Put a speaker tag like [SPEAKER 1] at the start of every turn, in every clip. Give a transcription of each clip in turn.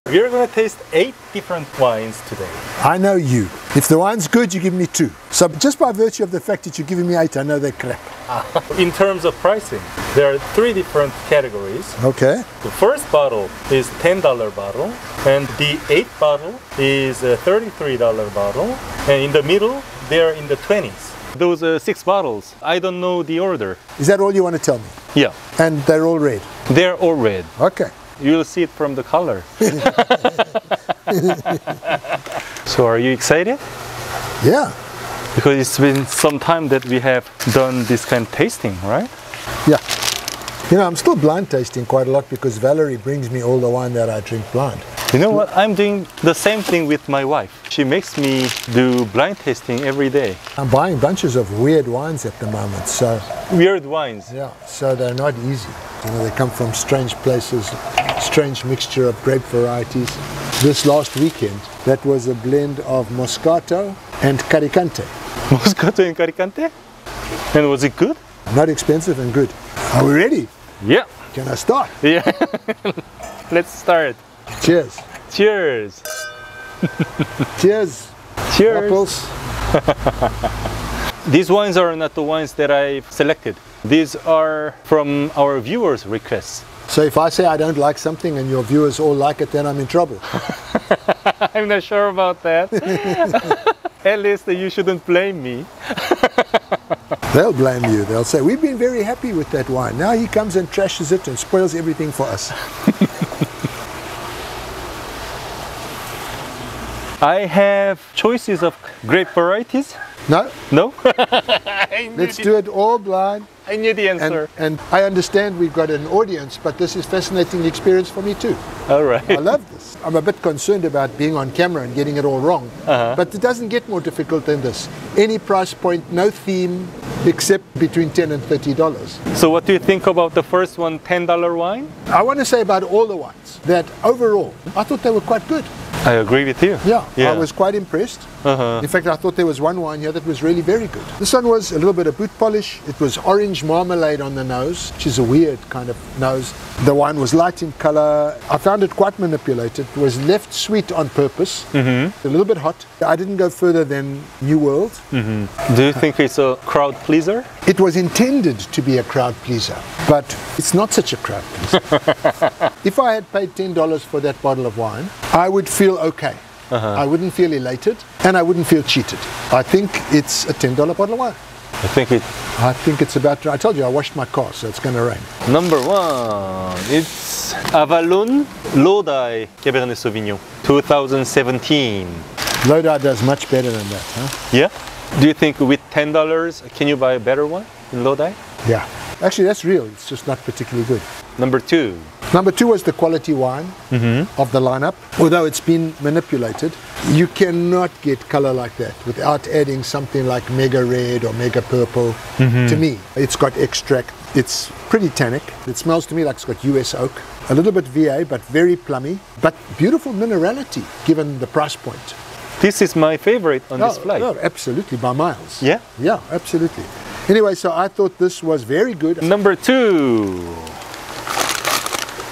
[SPEAKER 1] We're going to taste 8 different wines today.
[SPEAKER 2] I know you. If the wine's good, you give me 2. So just by virtue of the fact that you're giving me 8, I know they're crap.
[SPEAKER 1] In terms of pricing, there are 3 different categories.
[SPEAKER 2] Okay.
[SPEAKER 1] The first bottle is $10 bottle, and the 8th bottle is a $33 bottle, and in the middle, they're in the 20s. Those 6 bottles, I don't know the order.
[SPEAKER 2] Is that all you want to tell me?
[SPEAKER 1] Yeah.
[SPEAKER 2] And they're all red?
[SPEAKER 1] They're all red.
[SPEAKER 2] Okay.
[SPEAKER 1] You'll see it from the color. So are you excited?
[SPEAKER 2] Yeah.
[SPEAKER 1] Because it's been some time that we have done this kind of tasting, right?
[SPEAKER 2] Yeah. You know, I'm still blind tasting quite a lot because Valerie brings me all the wine that I drink blind.
[SPEAKER 1] You know what? I'm doing the same thing with my wife. She makes me do blind tasting every day.
[SPEAKER 2] I'm buying bunches of weird wines at the moment, so...
[SPEAKER 1] Weird wines?
[SPEAKER 2] Yeah, so they're not easy. You know, they come from strange places, strange mixture of grape varieties. This last weekend, that was a blend of Moscato and Caricante.
[SPEAKER 1] Moscato and Caricante? And was it good?
[SPEAKER 2] Not expensive and good. Are we ready?
[SPEAKER 1] Yeah.
[SPEAKER 2] Can I start?
[SPEAKER 1] Yeah. Let's start.
[SPEAKER 2] Cheers.
[SPEAKER 1] Cheers.
[SPEAKER 2] Cheers.
[SPEAKER 1] Cheers.
[SPEAKER 2] Apples.
[SPEAKER 1] These wines are not the wines that I've selected. These are from our viewers' requests.
[SPEAKER 2] So if I say I don't like something and your viewers all like it, then I'm in trouble.
[SPEAKER 1] I'm not sure about that. At least you shouldn't blame me.
[SPEAKER 2] They'll blame you. They'll say, we've been very happy with that wine. Now he comes and trashes it and spoils everything for us.
[SPEAKER 1] I have choices of grape varieties.
[SPEAKER 2] No?
[SPEAKER 1] No?
[SPEAKER 2] Let's do it all blind.
[SPEAKER 1] I knew the answer.
[SPEAKER 2] And I understand we've got an audience, but this is a fascinating experience for me too.
[SPEAKER 1] All right.
[SPEAKER 2] I love this. I'm a bit concerned about being on camera and getting it all wrong. But it doesn't get more difficult than this. Any price point, no theme, except between $10 and $30.
[SPEAKER 1] So what do you think about the first one, $10 wine?
[SPEAKER 2] I want to say about all the wines that overall, I thought they were quite good.
[SPEAKER 1] I agree with you.
[SPEAKER 2] Yeah. I was quite impressed. In fact, I thought there was one wine here that was really very good. This one was a little bit of boot polish. It was orange marmalade on the nose, which is a weird kind of nose. The wine was light in color. I found it quite manipulated. It was left sweet on purpose, a little bit hot. I didn't go further than New World.
[SPEAKER 1] Do you think it's a crowd pleaser?
[SPEAKER 2] It was intended to be a crowd pleaser, but it's not such a crowd pleaser. If I had paid $10 for that bottle of wine, I would feel okay. I wouldn't feel elated and I wouldn't feel cheated. I think it's a $10 bottle of wine. I think it's about, I told you I washed my car, so it's going to rain.
[SPEAKER 1] Number 1, it's Avalon Lodi Cabernet Sauvignon 2017.
[SPEAKER 2] Lodi does much better than that, huh?
[SPEAKER 1] Yeah? Do you think with $10 can you buy a better one in Lodi?
[SPEAKER 2] Yeah. Actually, that's real. It's just not particularly good.
[SPEAKER 1] Number 2.
[SPEAKER 2] Number 2 was the quality wine of the lineup. Although it's been manipulated, you cannot get color like that without adding something like mega red or mega purple. To me, it's got extract. It's pretty tannic. It smells to me like it's got US oak. A little bit VA, but very plummy. But beautiful minerality given the price point.
[SPEAKER 1] This is my favorite on this flight.
[SPEAKER 2] Oh, absolutely, by miles.
[SPEAKER 1] Yeah?
[SPEAKER 2] Yeah, absolutely. Anyway, so I thought this was very good.
[SPEAKER 1] Number 2.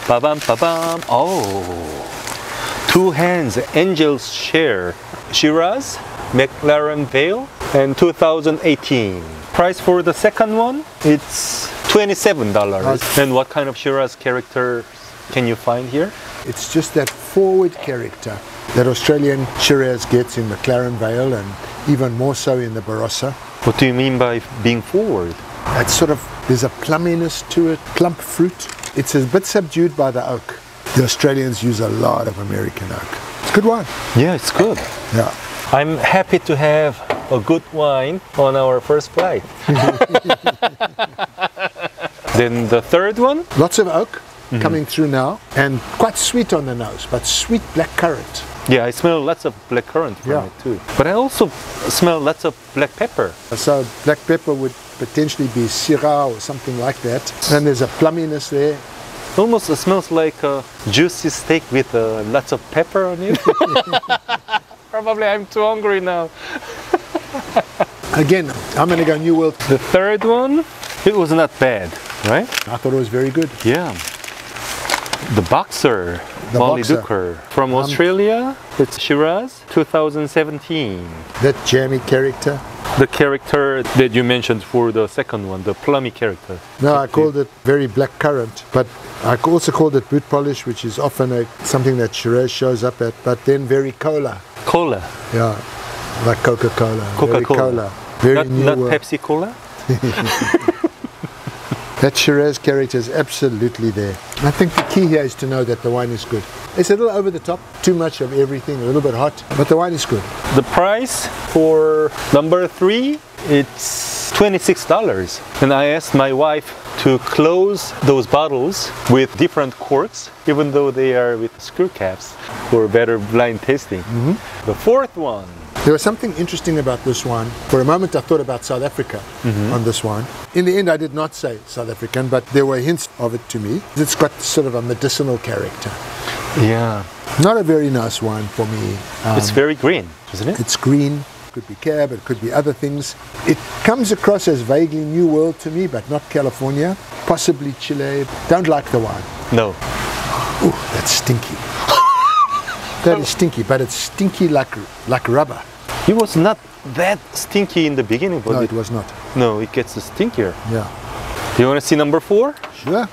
[SPEAKER 1] Ba-bam, ba-bam. Oh. 2 Hands Angel's Share Shiraz, McLaren Vale, and 2018. Price for the second one, it's $27. And what kind of Shiraz character can you find here?
[SPEAKER 2] It's just that forward character that Australian Shiraz gets in McLaren Vale and even more so in the Barossa.
[SPEAKER 1] What do you mean by being forward?
[SPEAKER 2] It's sort of, there's a plumminess to it, plump fruit. It's a bit subdued by the oak. The Australians use a lot of American oak. It's good wine.
[SPEAKER 1] Yeah, it's good.
[SPEAKER 2] Yeah.
[SPEAKER 1] I'm happy to have a good wine on our first flight. Then the third one?
[SPEAKER 2] Lots of oak coming through now and quite sweet on the nose, but sweet blackcurrant.
[SPEAKER 1] Yeah, I smell lots of blackcurrant from it too. But I also smell lots of black pepper.
[SPEAKER 2] So black pepper would potentially be Syrah or something like that. And there's a plumminess there.
[SPEAKER 1] Almost smells like a juicy steak with lots of pepper on it. Probably I'm too hungry now.
[SPEAKER 2] Again, I'm going to go New World.
[SPEAKER 1] The third one, it was not bad, right?
[SPEAKER 2] I thought it was very good.
[SPEAKER 1] Yeah. The Boxer,
[SPEAKER 2] The
[SPEAKER 1] Mollydooker from Australia. It's Shiraz 2017.
[SPEAKER 2] That jammy character.
[SPEAKER 1] The character that you mentioned for the second one, the plummy character.
[SPEAKER 2] No, I called it very black currant, but I also called it boot polish, which is often something that Shiraz shows up at, but then very cola.
[SPEAKER 1] Cola.
[SPEAKER 2] Yeah, like Coca-Cola. Very
[SPEAKER 1] Coca-Cola.
[SPEAKER 2] Very
[SPEAKER 1] Not
[SPEAKER 2] new.
[SPEAKER 1] Pepsi Cola?
[SPEAKER 2] That Shiraz character is absolutely there. I think the key here is to know that the wine is good. It's a little over the top, too much of everything, a little bit hot, but the wine is good.
[SPEAKER 1] The price for number 3, it's $26. And I asked my wife to close those bottles with different corks, even though they are with screw caps for better blind tasting. The fourth one.
[SPEAKER 2] There was something interesting about this wine. For a moment I thought about South Africa on this wine. In the end I did not say South African, but there were hints of it to me. It's got sort of a medicinal character.
[SPEAKER 1] Yeah.
[SPEAKER 2] Not a very nice wine for me.
[SPEAKER 1] It's very green, isn't it?
[SPEAKER 2] It's green. Could be Cab, it could be other things. It comes across as vaguely New World to me, but not California. Possibly Chile. Don't like the wine.
[SPEAKER 1] No.
[SPEAKER 2] Ooh, that's stinky. That is stinky, but it's stinky like rubber.
[SPEAKER 1] It was not that stinky in the beginning, but
[SPEAKER 2] No, it was not.
[SPEAKER 1] no, it gets stinkier.
[SPEAKER 2] Yeah.
[SPEAKER 1] Do you want to see number 4?
[SPEAKER 2] Sure.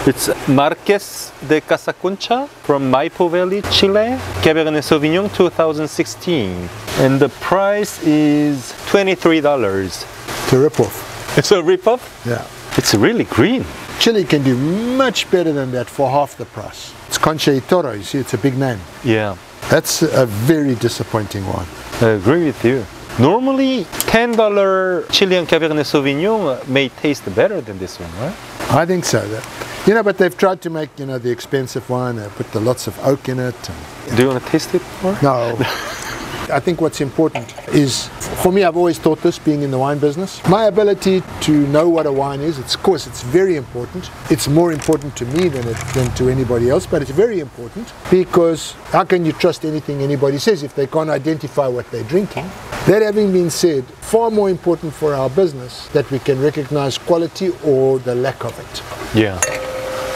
[SPEAKER 1] It's Marques de Casa Concha from Maipo Valley, Chile. Cabernet Sauvignon 2016. And the price is $23.
[SPEAKER 2] To rip off.
[SPEAKER 1] It's a ripoff?
[SPEAKER 2] Yeah.
[SPEAKER 1] It's really green.
[SPEAKER 2] Chile can do much better than that for half the price. It's Concha y Toro, you see, it's a big name.
[SPEAKER 1] Yeah,
[SPEAKER 2] That's a very disappointing one.
[SPEAKER 1] I agree with you. Normally, $10 Chilean Cabernet Sauvignon may taste better than this one, right?
[SPEAKER 2] I think so. But they've tried to make, the expensive wine. They put the lots of oak in it.
[SPEAKER 1] Do you want to taste it more?
[SPEAKER 2] No. I think what's important is, for me, I've always thought this, being in the wine business, my ability to know what a wine is. Of course, it's very important. It's more important to me than to anybody else, but it's very important because how can you trust anything anybody says if they can't identify what they're drinking? That having been said, far more important for our business that we can recognize quality or the lack of it.
[SPEAKER 1] Yeah,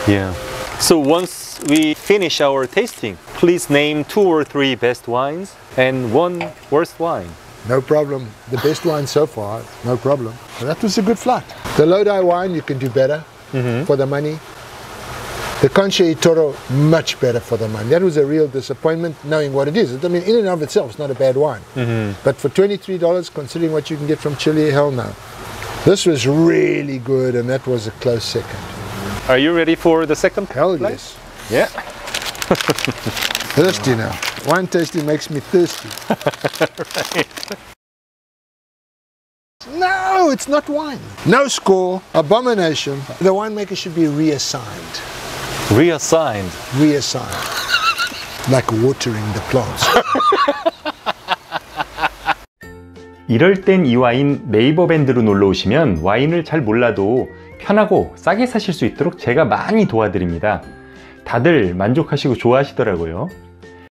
[SPEAKER 1] yeah. So once we finish our tasting, please name 2 or 3 best wines and 1 worst wine.
[SPEAKER 2] No problem. The best wine so far, no problem. But that was a good flight. The Lodi wine, you can do better for the money. The Concha y Toro, much better for the money. That was a real disappointment, knowing what it is. I mean, in and of itself, it's not a bad wine. But for $23, considering what you can get from Chile, hell no. This was really good, and that was a close second.
[SPEAKER 1] Are you ready for the second
[SPEAKER 2] Hell
[SPEAKER 1] place?
[SPEAKER 2] yes.
[SPEAKER 1] Yeah.
[SPEAKER 2] Thirsty now. Wine tasting makes me thirsty.
[SPEAKER 1] Right.
[SPEAKER 2] No, it's not wine. No score. Abomination. The winemaker should be reassigned.
[SPEAKER 1] Reassigned.
[SPEAKER 2] Reassigned. Like watering the plants.
[SPEAKER 3] 이럴 땐 이 와인 네이버 밴드로 놀러 오시면 와인을 잘 몰라도 편하고 싸게 사실 수 있도록 제가 많이 도와드립니다. 다들 만족하시고 좋아하시더라고요.